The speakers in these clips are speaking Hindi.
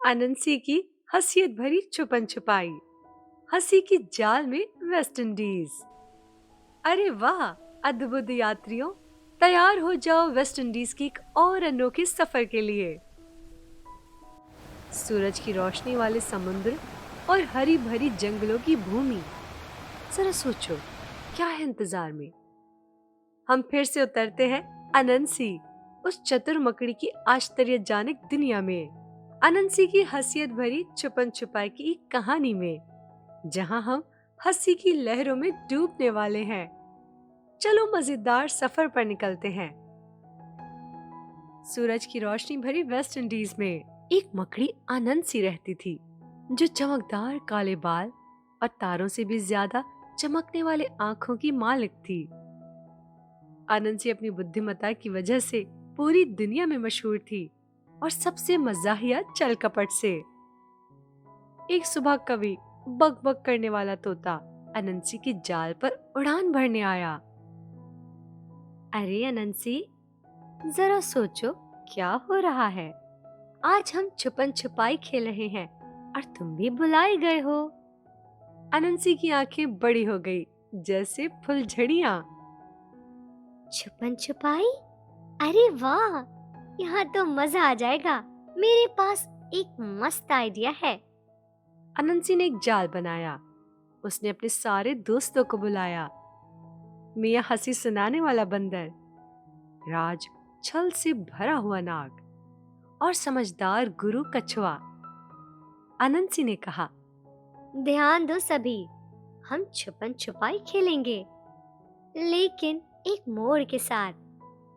अनंसी की हसीयत भरी छुपन छुपाई, हंसी की जाल में वेस्ट इंडीज। अरे वाह अद्भुत यात्रियों, तैयार हो जाओ वेस्ट इंडीज की एक और अनोखे सफर के लिए। सूरज की रोशनी वाले समुद्र और हरी भरी जंगलों की भूमि। जरा सोचो, क्या है इंतजार में। हम फिर से उतरते हैं अनंसी, उस चतुर मकड़ी की आश्चर्यजनक दुनिया में। अनंसी की हसीयत भरी छुपन छुपाई की एक कहानी में, जहां हम हंसी की लहरों में डूबने वाले हैं। चलो मजेदार सफर पर निकलते हैं। सूरज की रोशनी भरी वेस्ट इंडीज में एक मकड़ी अनंसी रहती थी, जो चमकदार काले बाल और तारों से भी ज्यादा चमकने वाले आंखों की मालिक थी। अनंसी अपनी बुद्धिमत्ता की वजह से पूरी दुनिया में मशहूर थी, और सबसे मजाहिया चल कपट से। एक सुबह कवि बक बक करने वाला तोता अनंसी की जाल पर उड़ान भरने आया। अरे अनंसी, जरा सोचो क्या हो रहा है। आज हम छुपन छुपाई खेल रहे हैं और तुम भी बुलाए गए हो। अनंसी की आंखें बड़ी हो गई जैसे फुलझड़ियां। छुपन छुपाई? अरे वाह, यहाँ तो मजा आ जाएगा। मेरे पास एक मस्त आइडिया है। अनंसी ने एक जाल बनाया। उसने अपने सारे दोस्तों को बुलाया। मियाँ हंसी सुनाने वाला बंदर, राज छल से भरा हुआ नाग और समझदार गुरु कछुआ। अनंसी ने कहा, ध्यान दो सभी, हम छुपन छुपाई खेलेंगे, लेकिन एक मोड़ के साथ।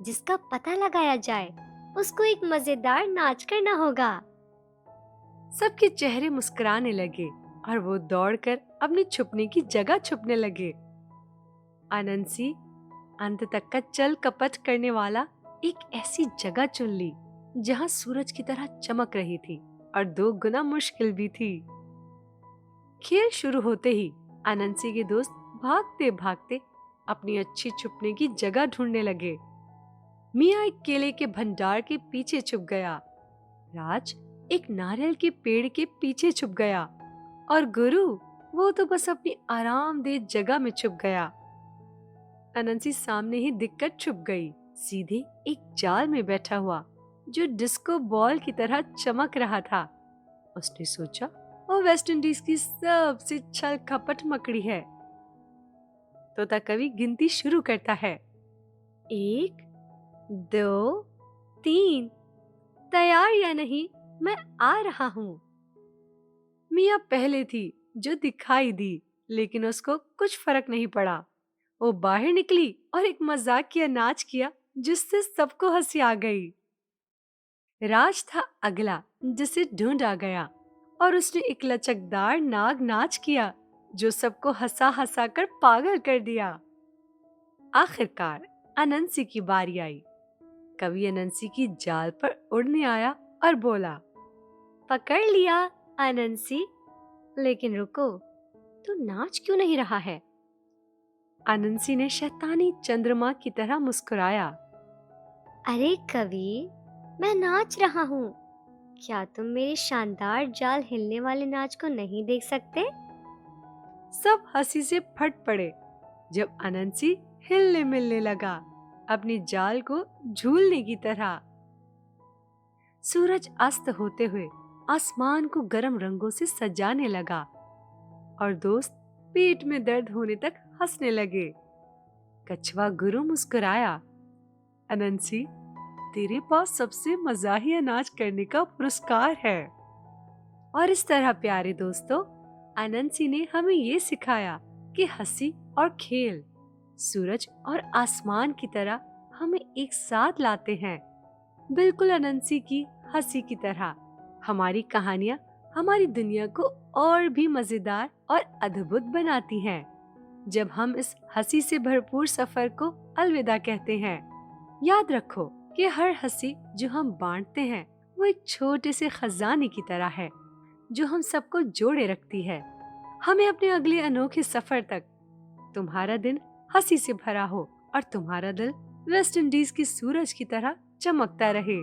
जिसका पता लगाया जाए उसको एक मजेदार नाच करना होगा। सबके चेहरे मुस्कुराने लगे और वो दौड़कर अपनी छुपने की जगह छुपने लगे। अनंसी अंत तक का चल कपट करने वाला एक ऐसी जगह चुन ली जहां सूरज की तरह चमक रही थी और 2 गुना मुश्किल भी थी। खेल शुरू होते ही अनंसी के दोस्त भागते भागते अपनी अच्छी छुपने की जगह ढूंढने लगे। मियाँ एक केले के भंडार के पीछे छुप गया, राज एक नारियल के पेड़ के पीछे छुप गया, और गुरु वो तो बस अपनी आरामदेह जगह में छुप गया। अनंसी सामने ही दिक्कत छुप गई, सीधे एक जाल में बैठा हुआ जो डिस्को बॉल की तरह चमक रहा था। उसने सोचा, वो वेस्ट इंडीज की सबसे छल कपट मकड़ी है। तोता कवि गिनती शुरू करता है, 1 2 3, तैयार या नहीं, मैं आ रहा हूँ। मियाँ पहले थी जो दिखाई दी, लेकिन उसको कुछ फर्क नहीं पड़ा। वो बाहर निकली और एक मजाकिया नाच किया जिससे सबको हंसी आ गई। राज था अगला जिसे ढूंढा गया, और उसने एक लचकदार नाग नाच किया जो सबको हंसा हंसा कर पागल कर दिया। आखिरकार अनंसी की बारी आई। कवि अनंसी की जाल पर उड़ने आया और बोला, पकड़ लिया अनंसी, लेकिन रुको, तू नाच क्यों नहीं रहा है? अनंसी ने शैतानी चंद्रमा की तरह मुस्कुराया। अरे कवि, मैं नाच रहा हूँ। क्या तुम मेरे शानदार जाल हिलने वाले नाच को नहीं देख सकते? सब हंसी से फट पड़े जब अनंसी हिलने मिलने लगा, अपनी जाल को झूलने की तरह। सूरज अस्त होते हुए आसमान को गर्म रंगों से सजाने लगा, और दोस्त पेट में दर्द होने तक हंसने लगे। कछुआ गुरु मुस्कुराया, अनंसी, तेरे पास सबसे मजाहिया नाच करने का पुरस्कार है। और इस तरह प्यारे दोस्तों, अनंसी ने हमें ये सिखाया कि हंसी और खेल सूरज और आसमान की तरह हमें एक साथ लाते हैं। बिल्कुल अनंसी की हंसी की तरह हमारी कहानियां हमारी दुनिया को और भी मजेदार और अद्भुत बनाती हैं। जब हम इस हंसी से भरपूर सफर को अलविदा कहते हैं, याद रखो कि हर हंसी जो हम बांटते हैं वो एक छोटे से खजाने की तरह है जो हम सबको जोड़े रखती है। हमें अपने अगले अनोखे सफर तक तुम्हारा दिन हंसी से भरा हो और तुम्हारा दिल वेस्ट इंडीज की सूरज की तरह चमकता रहे।